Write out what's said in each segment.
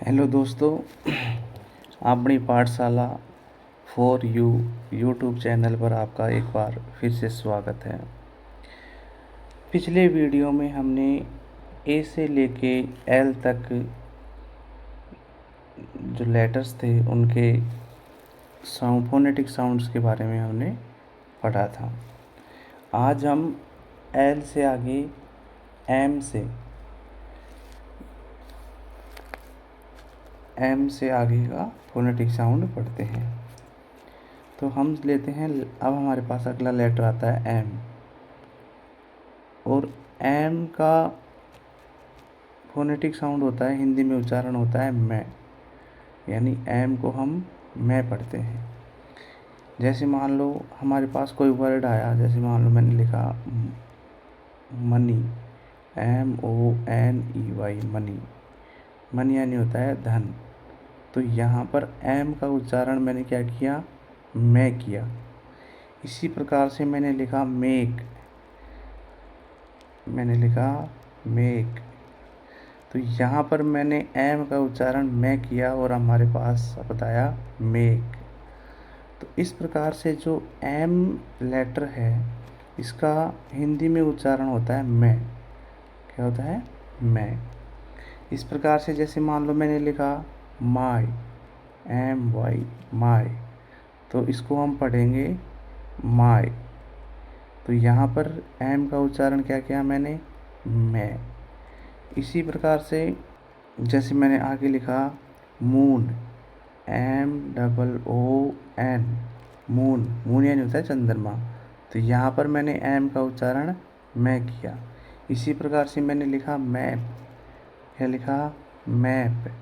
Hello दोस्तों, अपनी पाठशाला फॉर यू यूट्यूब चैनल पर आपका एक बार फिर से स्वागत है। पिछले वीडियो में हमने ए से लेके एल तक जो लेटर्स थे उनके फोनेटिक साउंड्स के बारे में हमने पढ़ा था। आज हम एल से आगे एम से आगे का फोनेटिक साउंड पढ़ते हैं। तो हम लेते हैं, अब हमारे पास अगला लेटर आता है एम, और एम का फोनेटिक साउंड होता है, हिंदी में उच्चारण होता है मैं, यानी एम को हम मैं पढ़ते हैं। जैसे मान लो हमारे पास कोई वर्ड आया, जैसे मान लो मैंने लिखा मनी, MONEY, मनी। मनी यानी होता है धन। तो यहाँ पर एम का उच्चारण मैंने क्या किया, मैं किया। इसी प्रकार से मैंने लिखा मेक, तो यहाँ पर मैंने एम का उच्चारण मैं किया और हमारे पास शब्द आया मेक। तो इस प्रकार से जो एम लेटर है इसका हिंदी में उच्चारण होता है मैं। क्या होता है, मैं। इस प्रकार से जैसे मान लो मैंने लिखा माई, MY, माई, तो इसको हम पढ़ेंगे माई। तो यहाँ पर एम का उच्चारण क्या किया मैंने, मैं। इसी प्रकार से जैसे मैंने आगे लिखा मून, MOON, मून। मून यानी होता है चंद्रमा। तो यहाँ पर मैंने एम का उच्चारण मैं किया। इसी प्रकार से मैंने लिखा मैप, क्या लिखा, मैप।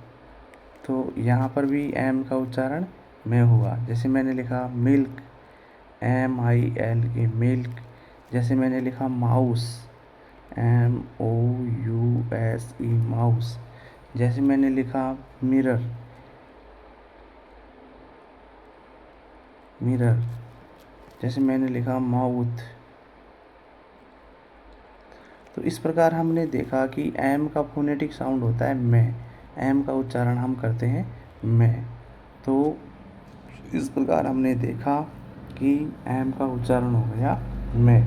तो यहाँ पर भी एम का उच्चारण मैं हुआ। जैसे मैंने लिखा मिल्क, MILK, मिल्क। जैसे मैंने लिखा माउस, MOUSE, माउस। जैसे मैंने लिखा मिरर, मिरर। जैसे मैंने लिखा माउथ। तो इस प्रकार हमने देखा कि एम का फोनेटिक साउंड होता है मैं, एम का उच्चारण हम करते हैं मैं। तो इस प्रकार हमने देखा कि एम का उच्चारण हो गया मैं।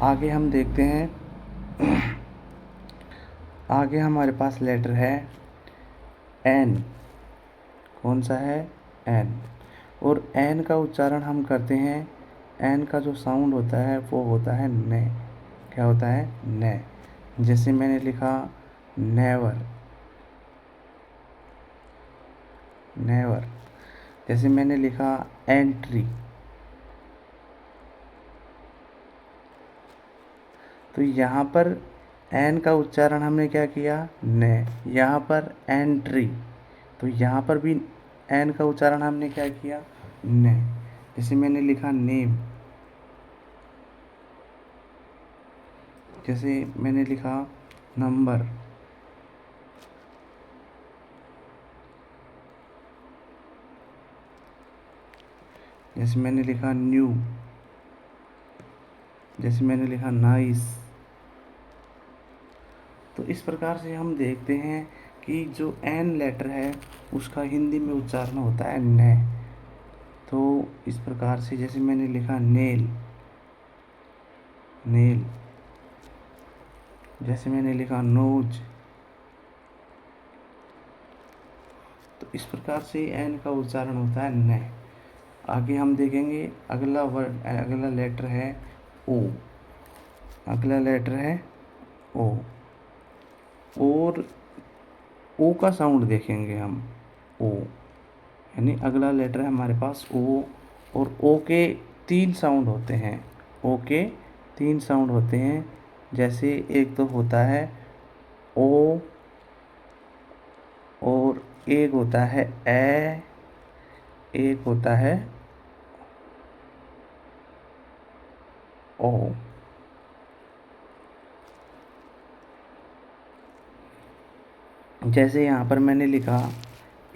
आगे हम देखते हैं, आगे हमारे पास लेटर है एन। कौन सा है, एन। और एन का उच्चारण हम करते हैं, एन का जो साउंड होता है वो होता है ने। क्या होता है, ने। जैसे मैंने लिखा नेवर, नेवर। जैसे मैंने लिखा एंट्री, तो यहाँ पर एन का उच्चारण हमने क्या किया, ने। यहाँ पर एंट्री, तो यहाँ पर भी एन का उच्चारण हमने क्या किया, ने। जैसे मैंने लिखा नेम, जैसे मैंने लिखा नंबर। जैसे मैंने लिखा न्यू, जैसे मैंने लिखा नाइस। तो इस प्रकार से हम देखते हैं कि जो एन लेटर है उसका हिंदी में उच्चारण होता है ने। तो इस प्रकार से जैसे मैंने लिखा नेल, नेल। जैसे मैंने लिखा नोज। तो इस प्रकार से एन का उच्चारण होता है ने। आगे हम देखेंगे अगला वर्ड, अगला लेटर है ओ। अगला लेटर है ओ, और ओ का साउंड देखेंगे हम, ओ। यानी अगला लेटर है हमारे पास ओ, और ओ के 3 साउंड होते हैं। ओ के 3 साउंड होते हैं। जैसे एक तो होता है ओ, और एक होता है ए, एक होता है ओ। जैसे यहाँ पर मैंने लिखा,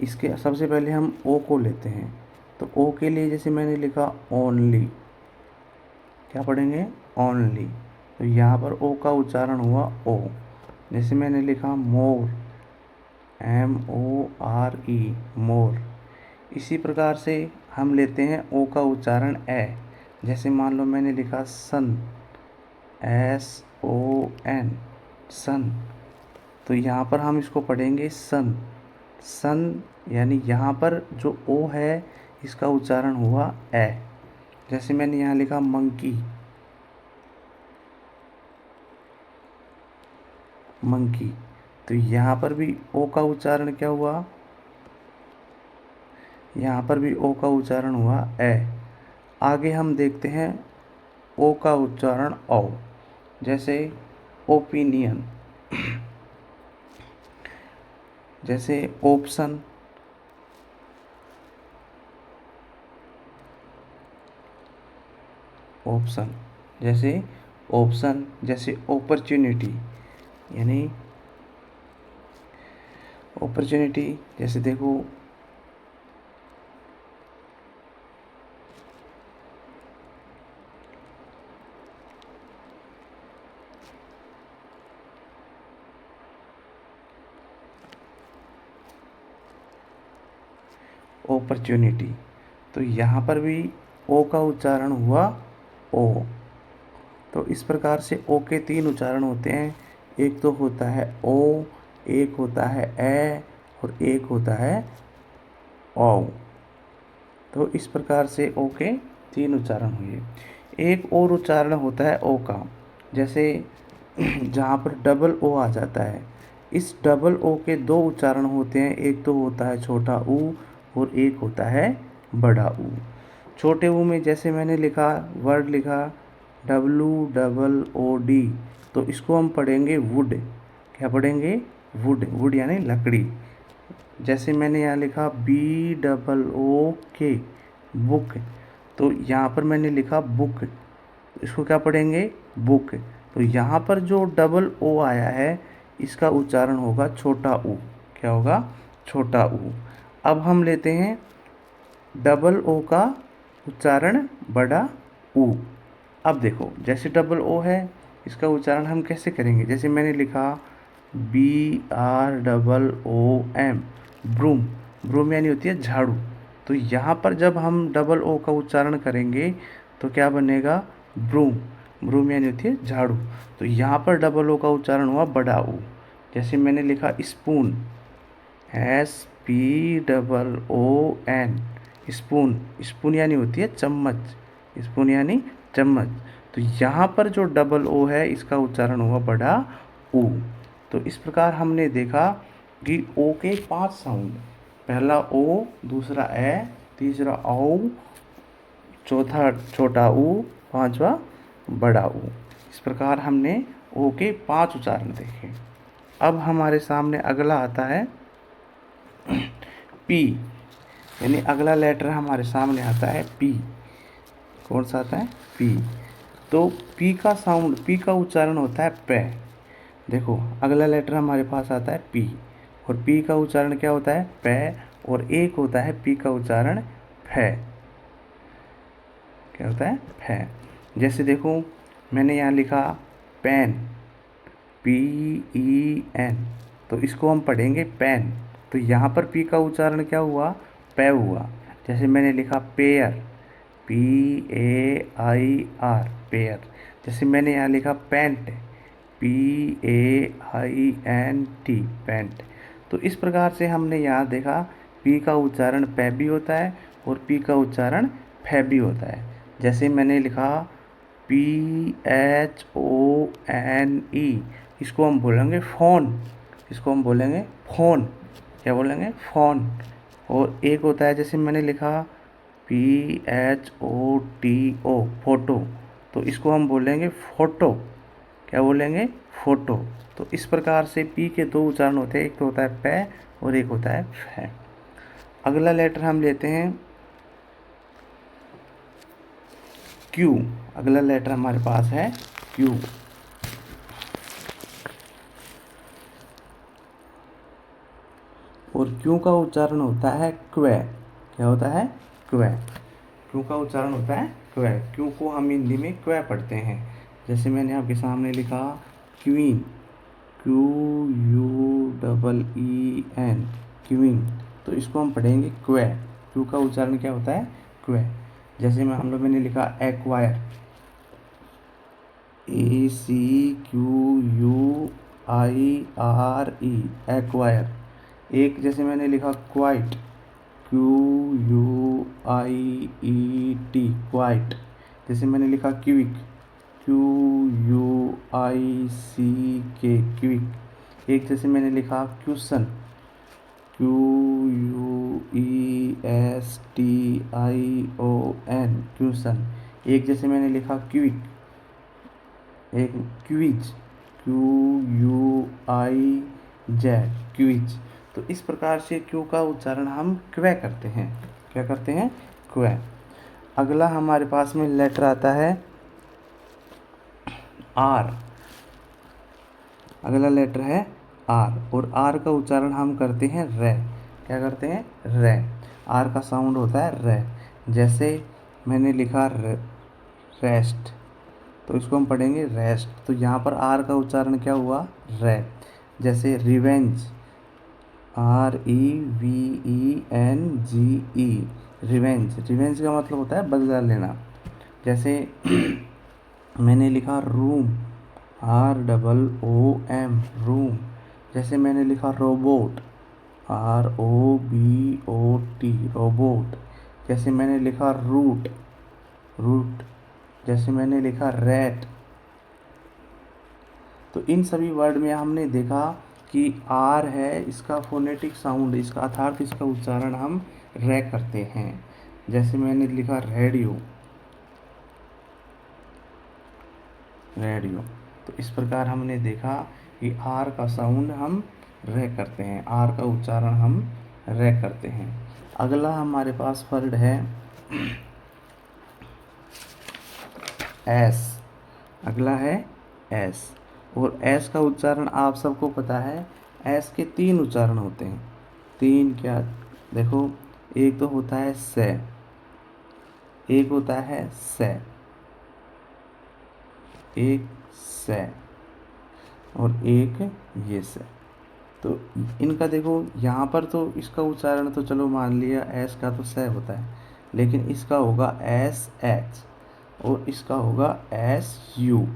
इसके सबसे पहले हम ओ को लेते हैं। तो ओ के लिए जैसे मैंने लिखा ओनली, क्या पढ़ेंगे, ओनली। तो यहाँ पर ओ का उच्चारण हुआ ओ। जैसे मैंने लिखा मोर, MORE, मोर। इसी प्रकार से हम लेते हैं ओ का उच्चारण ए। जैसे मान लो मैंने लिखा सन, SON, सन, तो यहाँ पर हम इसको पढ़ेंगे सन। सन यानी यहाँ पर जो ओ है इसका उच्चारण हुआ ए। जैसे मैंने यहाँ लिखा मंकी, मंकी, तो यहाँ पर भी ओ का उच्चारण क्या हुआ, यहाँ पर भी ओ का उच्चारण हुआ ए। आगे हम देखते हैं ओ का उच्चारण औ। जैसे ओपिनियन, जैसे ऑप्शन, ऑप्शन, जैसे ऑप्शन, जैसे अपॉर्चुनिटी, यानी अपॉर्चुनिटी, जैसे देखो अपॉर्चुनिटी, तो यहाँ पर भी ओ का उच्चारण हुआ ओ। तो इस प्रकार से ओ के तीन उच्चारण होते हैं। एक तो होता है ओ, एक होता है ए, और एक होता है औ। तो इस प्रकार से ओ के तीन उच्चारण हुए। एक और उच्चारण होता है ओ का, जैसे जहाँ पर डबल ओ आ जाता है। इस डबल ओ के दो उच्चारण होते हैं, एक तो होता है छोटा ऊ और एक होता है बड़ा ऊ। छोटे ऊ में जैसे मैंने लिखा, वर्ड लिखा WOOD, तो इसको हम पढ़ेंगे वुड। क्या पढ़ेंगे? वुड, वुड यानी लकड़ी। जैसे मैंने यहाँ लिखा BOOK, बुक, तो यहाँ पर मैंने लिखा बुक, इसको क्या पढ़ेंगे? बुक। तो यहाँ पर जो डबल ओ आया है इसका उच्चारण होगा छोटा ऊ। क्या होगा? छोटा ऊ। अब हम लेते हैं डबल ओ का उच्चारण बड़ा ऊ। अब देखो, जैसे डबल ओ है इसका उच्चारण हम कैसे करेंगे? जैसे मैंने लिखा BROOM, ब्रूम, ब्रूम यानी होती है झाड़ू। तो यहाँ पर जब हम डबल ओ का उच्चारण करेंगे तो क्या बनेगा? ब्रूम, ब्रूम यानी होती है झाड़ू। तो यहाँ पर डबल ओ का उच्चारण हुआ बड़ा ऊ। जैसे मैंने लिखा स्पून, SPOON, स्पून, स्पून यानी होती है चम्मच, स्पून यानी चम्मच। तो यहाँ पर जो डबल ओ है इसका उच्चारण हुआ बड़ा ऊ। तो इस प्रकार हमने देखा कि ओ के 5 साउंड, पहला ओ, दूसरा ए, तीसरा औ, चौथा छोटा ऊ, पांचवा बड़ा ऊ। इस प्रकार हमने ओ के 5 उच्चारण देखे। अब हमारे सामने अगला आता है पी, यानी अगला लेटर हमारे सामने आता है पी। कौन सा आता है? पी। तो पी का साउंड, पी का उच्चारण होता है पे। देखो, अगला लेटर हमारे पास आता है पी, और पी का उच्चारण क्या होता है? पे, और एक होता है पी का उच्चारण फे। क्या होता है? फे। जैसे देखो, मैंने यहाँ लिखा पेन, PEN, तो इसको हम पढ़ेंगे पेन। तो यहाँ पर पी का उच्चारण क्या हुआ? पे हुआ। जैसे मैंने लिखा पेयर, PAIR, पेयर। जैसे मैंने यहाँ लिखा पैंट, PAINT, पैंट। तो इस प्रकार से हमने यहाँ देखा पी का उच्चारण पे भी होता है और पी का उच्चारण फे भी होता है। जैसे मैंने लिखा PHONE, इसको हम बोलेंगे फ़ोन, इसको हम बोलेंगे फ़ोन। क्या बोलेंगे? फ़ोन। और एक होता है, जैसे मैंने लिखा PHOTO, फोटो, तो इसको हम बोलेंगे फ़ोटो। क्या बोलेंगे? फ़ोटो। तो इस प्रकार से पी के दो उच्चारण होते हैं, एक तो होता है पे और एक होता है फे। अगला लेटर हम लेते हैं क्यू। अगला लेटर हमारे पास है क्यू। और क्यू का उच्चारण होता है क्वे। क्या होता है? क्वे। क्यू का उच्चारण होता है क्वे। क्यू को हम हिंदी में क्वे पढ़ते हैं। जैसे मैंने आपके सामने लिखा queen, Q U double E N, queen. तो इसको हम पढ़ेंगे क्वे। क्यू का उच्चारण क्या होता है? क्वे। जैसे मैं हम लोग मैंने लिखा acquire, A C Q U I R E, acquire. एक जैसे मैंने लिखा quite, Q U I E T, quite. जैसे मैंने लिखा quick, Q U I C K, quick. एक जैसे मैंने लिखा question, Q U E S T I O N, question. एक जैसे मैंने लिखा क्विक, एक quiz, Q U I Z, quiz. तो इस प्रकार से क्यू का उच्चारण हम क्वे करते हैं। क्या करते हैं? क्वे। अगला हमारे पास में लेटर आता है आर। अगला लेटर है आर, और आर का उच्चारण हम करते हैं रे। क्या करते हैं? रे। आर का साउंड होता है रे। जैसे मैंने लिखा रेस्ट, तो इसको हम पढ़ेंगे रेस्ट। तो यहाँ पर आर का उच्चारण क्या हुआ? रे। जैसे revenge, R E V E N G E, revenge. Revenge का मतलब होता है बदला लेना। जैसे मैंने लिखा room, R double O M, room. जैसे मैंने लिखा robot, R O B O T, robot. जैसे मैंने लिखा रूट, रूट। जैसे मैंने लिखा रैट। तो इन सभी वर्ड में हमने देखा कि आर है, इसका फोनेटिक साउंड, इसका अर्थात इसका उच्चारण हम रे करते हैं। जैसे मैंने लिखा रेडियो, रेडियो। तो इस प्रकार हमने देखा कि आर का साउंड हम रे करते हैं, आर का उच्चारण हम रे करते हैं। अगला हमारे पास वर्ड है एस। अगला है एस, और एस का उच्चारण आप सबको पता है। एस के तीन उच्चारण होते हैं। तीन क्या? देखो, एक तो होता है से, एक होता है से, एक से, और एक ये से। तो इनका देखो, यहाँ पर तो इसका उच्चारण तो चलो मान लिया एस का तो से होता है, लेकिन इसका होगा एस एच, और इसका होगा एस यू।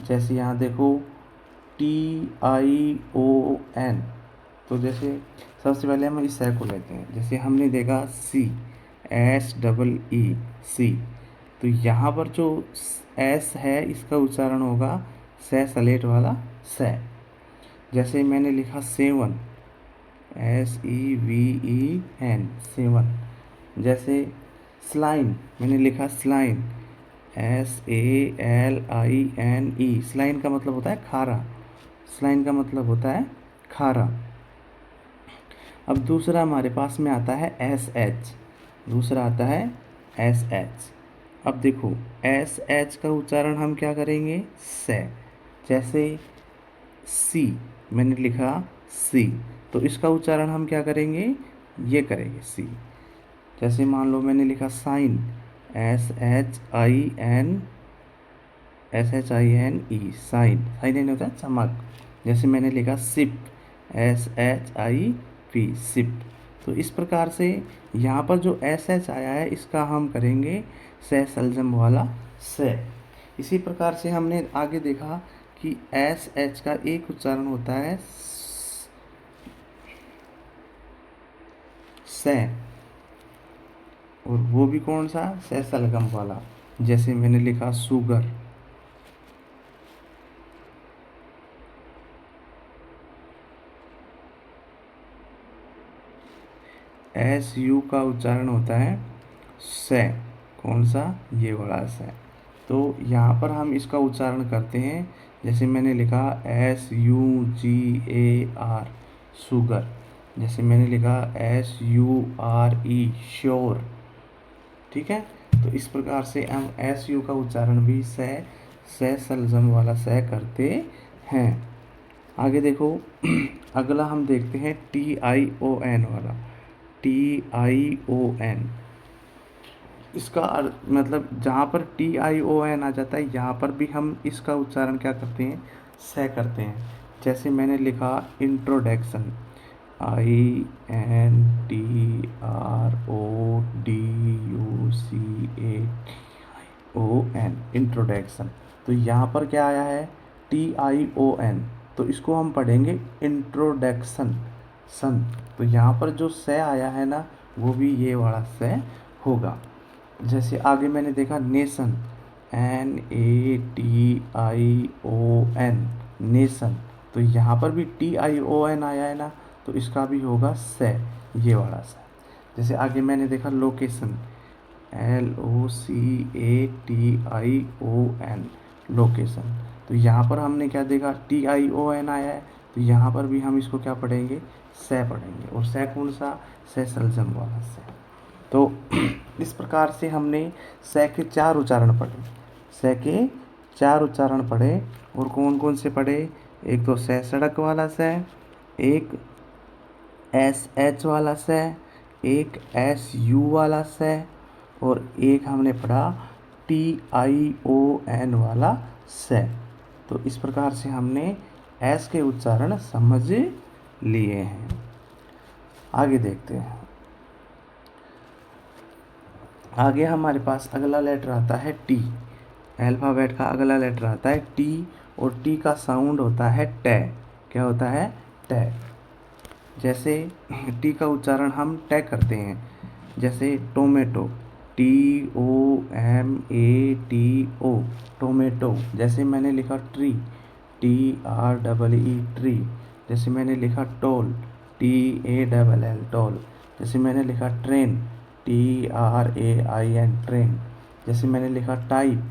जैसे यहाँ देखो टी आई ओ एन। तो जैसे सबसे पहले हम इस से को लेते हैं। जैसे हमने देखा सी, एस डबल ई, सी। तो यहाँ पर जो एस है इसका उच्चारण होगा से सलेट वाला से। जैसे मैंने लिखा seven, S E V E N, seven. जैसे स्लाइन, मैंने लिखा saline, S A L I N E, saline का मतलब होता है खारा। स्लाइन का मतलब होता है खारा। अब दूसरा हमारे पास में आता है एस एच। दूसरा आता है एस एच। अब देखो, एस एच का उच्चारण हम क्या करेंगे? से। जैसे सी, मैंने लिखा सी, तो इसका उच्चारण हम क्या करेंगे? ये करेंगे सी। जैसे मान लो मैंने लिखा shine, S H I N, S H I N E, shine. Shine यानी होता है चमक। जैसे मैंने लिखा ship, S H I P, ship. तो इस प्रकार से यहाँ पर जो एस एच आया है इसका हम करेंगे से सलजम वाला से। इसी प्रकार से हमने आगे देखा कि एस एच का एक उच्चारण होता है से, और वो भी कौन सा? से सलगम वाला। जैसे मैंने लिखा सुगर, एस यू का उच्चारण होता है से। कौन सा? ये वाला से। तो यहाँ पर हम इसका उच्चारण करते हैं। जैसे मैंने लिखा S U G A R, sugar. जैसे मैंने लिखा S U R E, sure. ठीक है। तो इस प्रकार से हम एस यू का उच्चारण भी से सलजम वाला से करते हैं। आगे देखो, अगला हम देखते हैं टी आई ओ एन वाला, टी आई ओ एन। इसका मतलब जहाँ पर टी आई ओ एन आ जाता है यहाँ पर भी हम इसका उच्चारण क्या करते हैं? से करते हैं। जैसे मैंने लिखा इंट्रोडक्शन, INTRODUCTION, इंट्रोडक्शन। तो यहाँ पर क्या आया है, TION, तो इसको हम पढ़ेंगे इंट्रोडक्शन सन। तो यहाँ पर जो से आया है ना, वो भी ये वाला से होगा। जैसे आगे मैंने देखा नेशन, NATION, नेशन, तो यहाँ पर भी TION आया है ना, तो इसका भी होगा से, ये वाला से। जैसे आगे मैंने देखा लोकेशन, LOCATION, लोकेशन, तो यहाँ पर हमने क्या देखा, TION आया है, तो यहाँ पर भी हम इसको क्या पढ़ेंगे, से पढ़ेंगे। और से कौन सा, से सलजम वाला से। तो इस प्रकार से हमने से के 4 उच्चारण पढ़े, से के 4 उच्चारण पढ़े। और कौन कौन से पढ़े, एक तो से सड़क वाला से, एक SH वाला से, एक SU वाला से, और एक हमने पढ़ा TION वाला से। तो इस प्रकार से हमने एस के उच्चारण समझ लिए हैं। आगे देखते हैं। आगे हमारे पास अगला लेटर आता है टी। अल्फ़ाबेट का अगला लेटर आता है टी, और टी का साउंड होता है टे। क्या होता है, टे। जैसे टी का उच्चारण हम टे करते हैं, जैसे टोमेटो, TOMATO, टोमेटो। जैसे मैंने लिखा ट्री, TREE, ट्री। जैसे मैंने लिखा टोल, TALL, टोल। जैसे मैंने लिखा ट्रेन, TRAIN, ट्रेन। जैसे मैंने लिखा टाइप,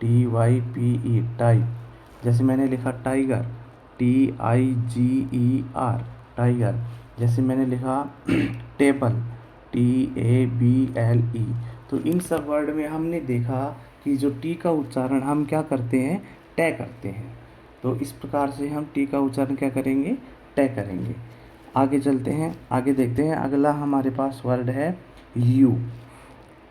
TYPE, टाइप। जैसे मैंने लिखा टाइगर, TIGER, टाइगर। जैसे मैंने लिखा टेबल, TABLE। तो इन सब वर्ड में हमने देखा कि जो टी का उच्चारण हम क्या करते हैं, टे करते हैं। तो इस प्रकार से हम टी का उच्चारण क्या करेंगे, टे करेंगे। आगे चलते हैं, आगे देखते हैं। अगला हमारे पास वर्ड है यू।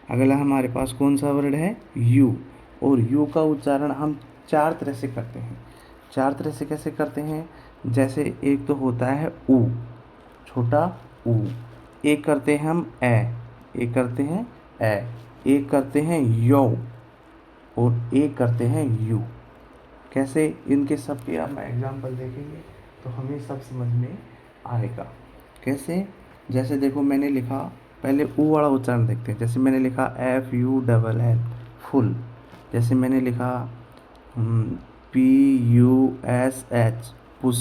अगला हमारे पास कौन सा वर्ड है, यू। और यू का उच्चारण हम 4 तरह से करते हैं। 4 तरह से कैसे करते हैं, जैसे एक तो होता है ऊ, छोटा ऊ। एक करते हैं हम ए, एक करते हैं ए, एक करते हैं यो, और एक करते हैं यू। कैसे, इनके सब के हम एग्जाम्पल देखेंगे तो हमें सब समझ में आएगा। कैसे, जैसे देखो मैंने लिखा, पहले ऊ वाला उच्चारण देखते हैं। जैसे मैंने लिखा FULL, फुल। जैसे मैंने लिखा PUSH, पुश।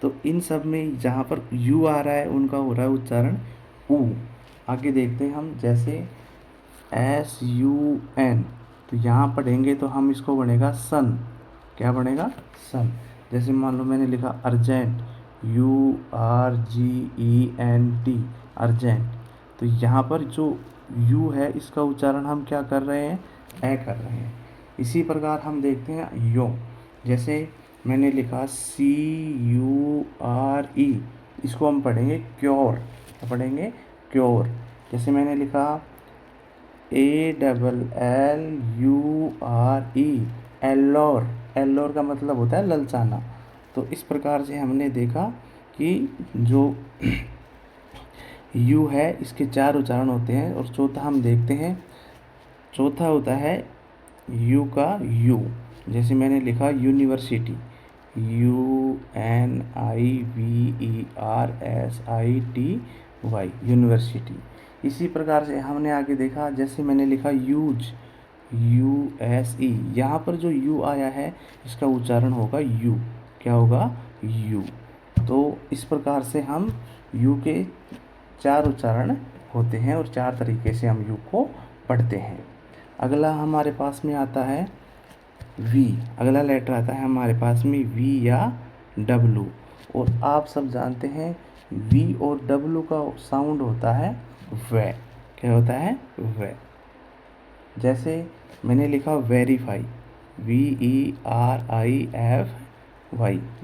तो इन सब में जहाँ पर यू आ रहा है उनका हो रहा है उच्चारण ऊ। आगे देखते हैं हम, जैसे SUN, तो यहाँ पढ़ेंगे तो हम इसको बनेगा सन। क्या बनेगा, सन। जैसे मान लो मैंने लिखा अर्जेंट, URGENT, अर्जेंट। तो यहाँ पर जो यू है इसका उच्चारण हम क्या कर रहे हैं, ए कर रहे हैं। इसी प्रकार हम देखते हैं यो। जैसे मैंने लिखा CURE, इसको हम पढ़ेंगे क्योर। क्या पढ़ेंगे, क्योर। जैसे मैंने लिखा ALLURE, एल्लोर। एल्लोर का मतलब होता है ललचाना। तो इस प्रकार से हमने देखा कि जो यू है इसके 4 उच्चारण होते हैं। और चौथा हम देखते हैं, चौथा होता है यू का यू। जैसे मैंने लिखा यूनिवर्सिटी, UNIVERSITY, यूनिवर्सिटी। इसी प्रकार से हमने आगे देखा, जैसे मैंने लिखा यूज, USE। यहाँ पर जो यू आया है इसका उच्चारण होगा यू। क्या होगा, यू। तो इस प्रकार से हम यू के 4 उच्चारण होते हैं, और 4 तरीके से हम यू को पढ़ते हैं। अगला हमारे पास में आता है वी। अगला लेटर आता है हमारे पास में वी या डब्लू। और आप सब जानते हैं वी और डब्लू का साउंड होता है वे। क्या होता है, वे। जैसे मैंने लिखा वेरीफाई, VERIFY,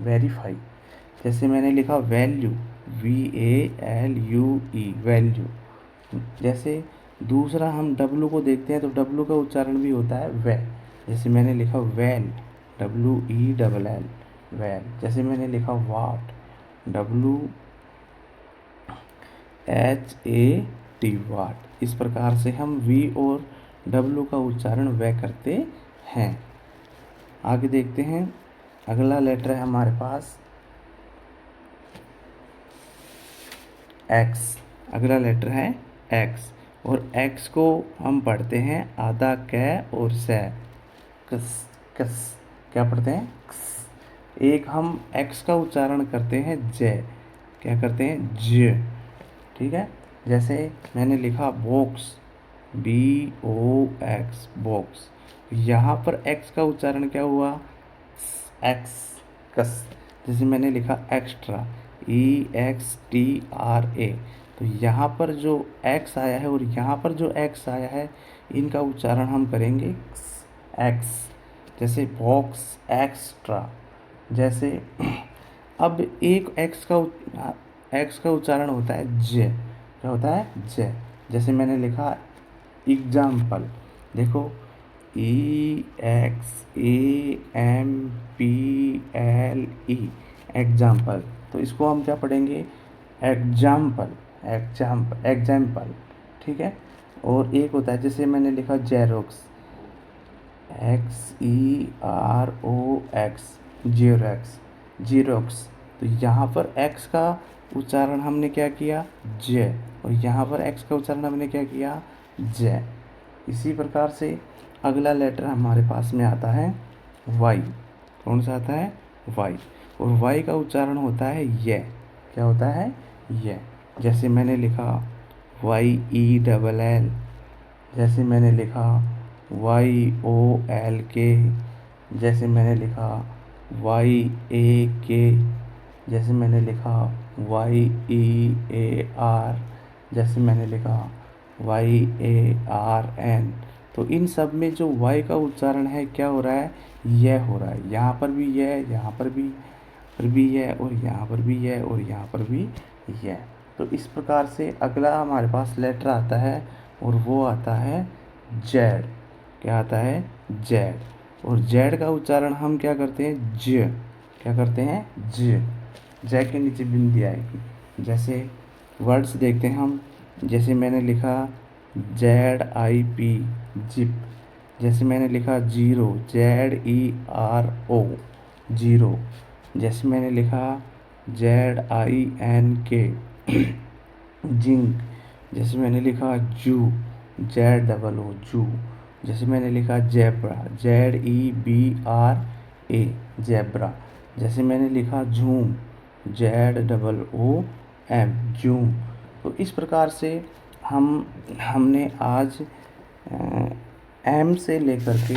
वेरीफाई। जैसे मैंने लिखा वैल्यू, VALUE, वैल्यू। जैसे दूसरा हम डब्लू को देखते हैं तो डब्लू का उच्चारण भी होता है वे। जैसे मैंने लिखा वेल, WELL, वेल। जैसे मैंने लिखा वाट, WHAT, वाट। इस प्रकार से हम V और W का उच्चारण व करते हैं। आगे देखते हैं, अगला लेटर है हमारे पास X। अगला लेटर है X, और X को हम पढ़ते हैं आधा क और से, कस कस। क्या पढ़ते हैं? कस। एक हम X का उच्चारण करते हैं ज, क्या करते हैं? ज। ठीक है। जैसे मैंने लिखा बॉक्स, BOX, बॉक्स। यहाँ पर X का उच्चारण क्या हुआ? एक्स, कस। जैसे मैंने लिखा एक्स्ट्रा, EXTRA। तो यहाँ पर जो X आया है और यहाँ पर जो X आया है, इनका उच्चारण हम करेंगे एक्स। जैसे बॉक्स एक्स्ट्रा। जैसे अब एक एक्स का उच्चारण होता है ज। क्या होता है? ज। जैसे मैंने लिखा एग्जाम्पल, देखो EXAMPLE, एग्जाम्पल। तो इसको हम क्या पढ़ेंगे? Example, example. ठीक है। और एक होता है, जैसे मैंने लिखा जेरोक्स, XEROX, जीरोक्स, जीरोक्स। तो यहाँ पर X का उच्चारण हमने क्या किया? ज, और यहाँ पर X का उच्चारण हमने क्या किया? ज। इसी प्रकार से अगला लेटर हमारे पास में आता है Y। कौन सा आता है? Y। और Y का उच्चारण होता है ये। क्या होता है? ये। जैसे मैंने लिखा YELL, जैसे मैंने लिखा YOLK, जैसे मैंने लिखा YAK, जैसे मैंने लिखा YEAR, जैसे मैंने लिखा YARN। तो इन सब में जो Y का उच्चारण है क्या हो रहा है? यह हो रहा है। यहाँ पर भी यह, यहाँ पर भी यह, और यहाँ पर भी यह, और यहाँ पर भी यह। तो इस प्रकार से अगला हमारे पास लेटर आता है, और वो आता है जेड। क्या आता है? जेड। और जेड का उच्चारण हम क्या करते हैं? ज। क्या करते हैं? ज। ज के नीचे बिंदी आएगी। जैसे वर्ड्स देखते हैं हम, जैसे मैंने लिखा ZIP, जिप। जैसे मैंने लिखा जीरो, ZERO, जीरो। जैसे मैंने लिखा ZINK, जिंक। जैसे मैंने लिखा जू, ZOO, जू। जैसे मैंने लिखा जेब्रा, ZEBRA, जेब्रा। जैसे मैंने लिखा झूम, ZOOM, जूम। तो इस प्रकार से हमने आज एम से लेकर के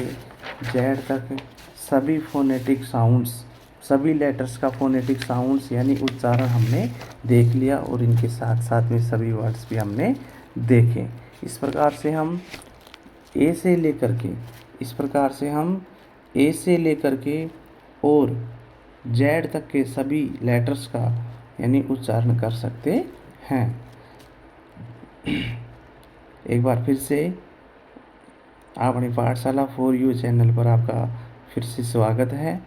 जेड तक सभी फोनेटिक साउंड्स, सभी लेटर्स का फोनेटिक साउंड्स यानी उच्चारण हमने देख लिया, और इनके साथ साथ में सभी वर्ड्स भी हमने देखे। इस प्रकार से हम ए से लेकर के और जेड तक के सभी लेटर्स का यानी उच्चारण कर सकते हैं। एक बार फिर से अपनी पाठशाला फॉर यू चैनल पर आपका फिर से स्वागत है।